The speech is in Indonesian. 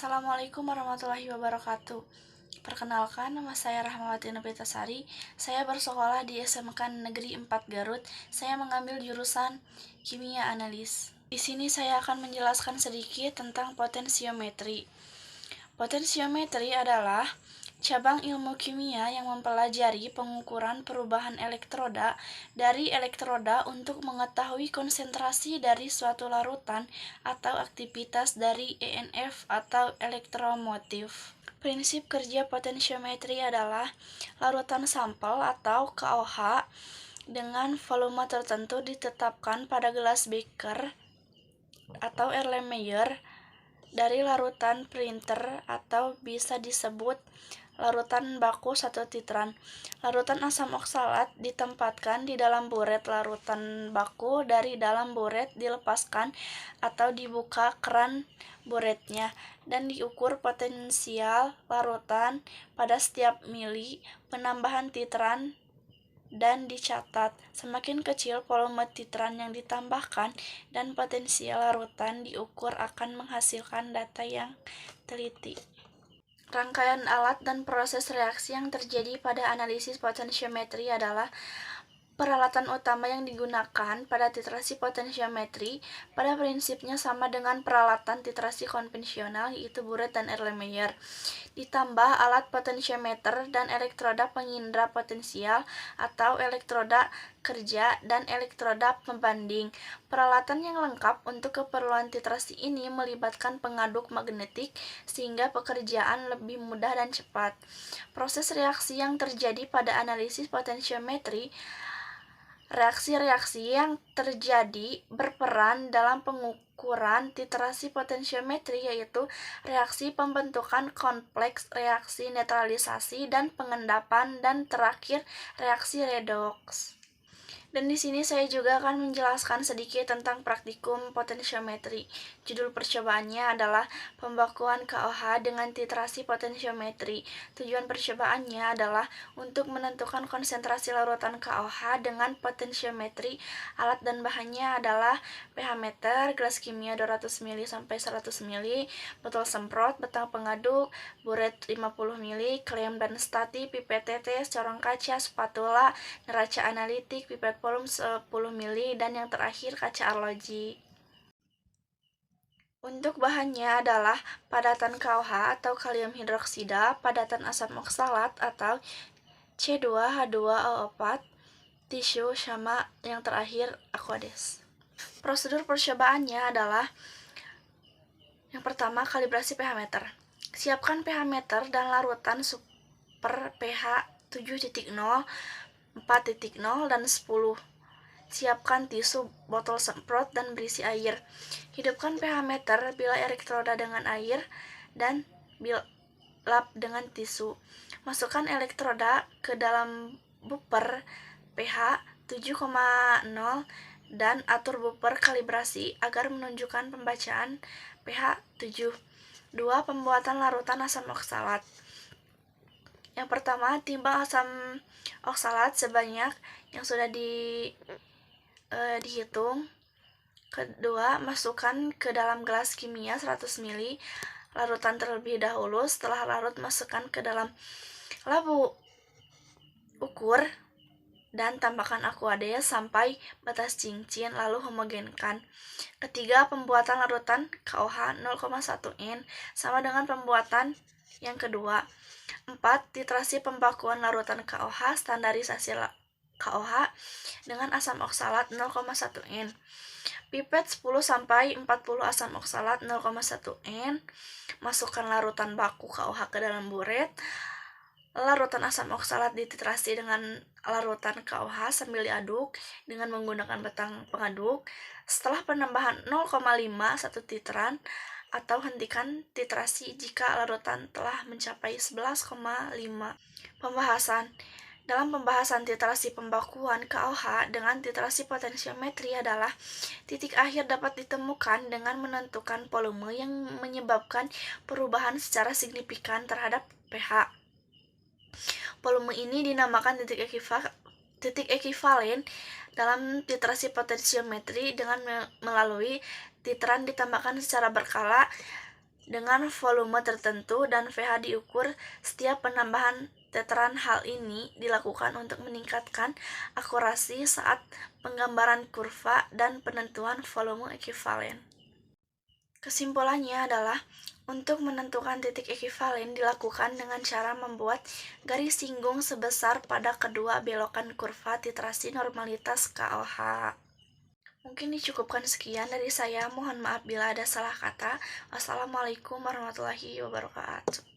Assalamualaikum warahmatullahi wabarakatuh. Perkenalkan, nama saya Rahmawati Novitasari. Saya bersekolah di SMK Negeri 4 Garut. Saya mengambil jurusan Kimia Analis. Di sini saya akan menjelaskan sedikit tentang potensiometri. Potensiometri adalah cabang ilmu kimia yang mempelajari pengukuran perubahan elektroda dari elektroda untuk mengetahui konsentrasi dari suatu larutan atau aktivitas dari EMF atau elektromotif. Prinsip kerja potensiometri adalah larutan sampel atau KOH dengan volume tertentu ditetapkan pada gelas beker atau Erlenmeyer dari larutan printer atau bisa disebut larutan baku 1 titran. Larutan asam oksalat ditempatkan di dalam buret larutan baku. Dari dalam buret dilepaskan atau dibuka keran buretnya dan diukur potensial larutan pada setiap mili penambahan titran dan dicatat. Semakin kecil volume titran yang ditambahkan dan potensial larutan diukur akan menghasilkan data yang teliti. Rangkaian alat dan proses reaksi yang terjadi pada analisis potensiometri adalah peralatan utama yang digunakan pada titrasi potensiometri pada prinsipnya sama dengan peralatan titrasi konvensional, yaitu buret dan Erlenmeyer. Ditambah alat potensiometer dan elektroda pengindra potensial atau elektroda kerja dan elektroda pembanding. Peralatan yang lengkap untuk keperluan titrasi ini melibatkan pengaduk magnetik sehingga pekerjaan lebih mudah dan cepat. Proses reaksi yang terjadi pada analisis potensiometri. Reaksi-reaksi yang terjadi berperan dalam pengukuran titrasi potensiometri, yaitu reaksi pembentukan kompleks, reaksi netralisasi dan pengendapan, dan terakhir reaksi redoks. Dan di sini saya juga akan menjelaskan sedikit tentang praktikum potensiometri. Judul percobaannya adalah pembakuan KOH dengan titrasi potensiometri. Tujuan percobaannya adalah untuk menentukan konsentrasi larutan KOH dengan potensiometri. Alat dan bahannya adalah pH meter, gelas kimia 200 ml sampai 100 ml, botol semprot, batang pengaduk, buret 50 ml, klem dan stati, pipet tetes, corong kaca, spatula, neraca analitik, pipet volume 10 ml, dan yang terakhir kaca arloji. Untuk bahannya adalah padatan KOH atau kalium hidroksida, padatan asam oksalat atau C2H2O4, tisu, sama yang terakhir aqueous. Prosedur percobaannya adalah yang pertama, kalibrasi pH meter. Siapkan pH meter dan larutan super pH 7.0, 4.0, dan 10. Siapkan tisu, botol semprot, dan berisi air. Hidupkan pH meter bila elektroda dengan air dan lap dengan tisu. Masukkan elektroda ke dalam buffer pH 7,0 dan atur buffer kalibrasi agar menunjukkan pembacaan pH 7. 2. Pembuatan larutan asam oksalat. Yang pertama, timbang asam oksalat sebanyak yang sudah dihitung. Kedua, masukkan ke dalam gelas kimia 100 ml larutan terlebih dahulu. Setelah larut, masukkan ke dalam labu ukur dan tambahkan aqueous sampai batas cincin, lalu homogenkan. Ketiga, pembuatan larutan KOH 0,1 N sama dengan pembuatan yang kedua. 4. Titrasi pembakuan larutan KOH, standarisasi KOH dengan asam oksalat 0,1 N. Pipet 10-40 asam oksalat 0,1 N. Masukkan larutan baku KOH ke dalam buret. Larutan asam oksalat dititrasi dengan larutan KOH sambil diaduk dengan menggunakan batang pengaduk. Setelah penambahan 0,5 1 titran, atau hentikan titrasi jika larutan telah mencapai 11,5. Pembahasan. Dalam pembahasan titrasi pembakuan KOH dengan titrasi potensiometri adalah titik akhir dapat ditemukan dengan menentukan volume yang menyebabkan perubahan secara signifikan terhadap pH. Volume ini dinamakan titik ekivalen dalam titrasi potensiometri dengan melalui titran ditambahkan secara berkala dengan volume tertentu dan pH diukur. Setiap penambahan teteran hal ini dilakukan untuk meningkatkan akurasi saat penggambaran kurva dan penentuan volume ekivalen. Kesimpulannya adalah, untuk menentukan titik ekivalen dilakukan dengan cara membuat garis singgung sebesar pada kedua belokan kurva titrasi normalitas KLH. Mungkin dicukupkan sekian dari saya. Mohon maaf bila ada salah kata. Wassalamualaikum warahmatullahi wabarakatuh.